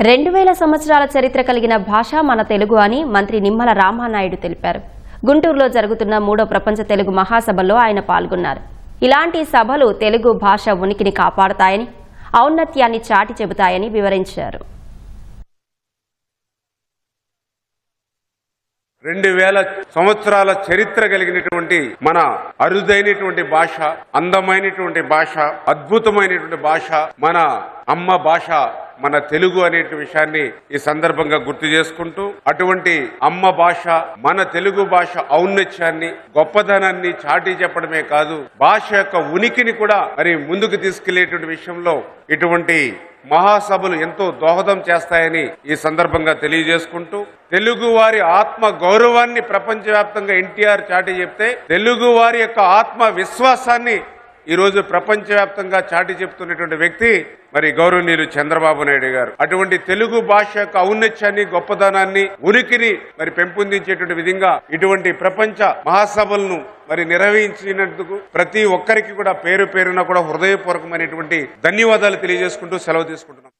2000 సంవత్సరాల చరిత్ర కలిగిన భాష మన తెలుగు అని మంత్రి నిమ్మల రామానాయుడు తెలిపారు. గుంటూరులో జరుగుతున్న 3వ ప్రపంచ తెలుగు మహాసభలో ఆయన పాల్గొన్నారు. ఇలాంటి సభలు తెలుగు భాష ఉనికిని కాపాడతాయని, ఔన్నత్యాన్ని చాటి చెబుతాయని వివరించారు. 2000 సంవత్సరాల చరిత్ర కలిగినటువంటి మన అరుదైనటువంటి భాష, అందమైనటువంటి భాష, అద్భుతమైనటువంటి భాష, మన అమ్మ భాష మన తెలుగు అనే విషయాన్ని ఈ సందర్భంగా గుర్తు చేసుకుంటూ, అటువంటి అమ్మ భాష మన తెలుగు భాష ఔన్నత్యాన్ని, గొప్పదనాన్ని చాటి చెప్పడమే కాదు, భాష యొక్క ఉనికిని కూడా మరి ముందుకు తీసుకెళ్లేటువంటి విషయంలో ఇటువంటి మహాసభలు ఎంతో దోహదం చేస్తాయని ఈ సందర్భంగా తెలియజేసుకుంటూ, తెలుగు వారి ఆత్మ గౌరవాన్ని ప్రపంచవ్యాప్తంగా ఎన్టీఆర్ చాటి చెప్తే, తెలుగు వారి యొక్క ఆత్మ విశ్వాసాన్ని ఈ రోజు ప్రపంచవ్యాప్తంగా చాటి చెప్తున్నటువంటి వ్యక్తి మరి గౌరవనీయులు చంద్రబాబు నాయుడు గారు. అటువంటి తెలుగు భాష యొక్క ఔన్నత్యాన్ని, గొప్పదనాన్ని, ఉనికిని మరి పెంపొందించేటువంటి విధంగా ఇటువంటి ప్రపంచ మహాసభలను మరి నిర్వహించినందుకు ప్రతి ఒక్కరికి కూడా పేరు పేరున కూడా హృదయపూర్వకమైనటువంటి ధన్యవాదాలు తెలియజేసుకుంటూ సెలవు తీసుకుంటున్నాం.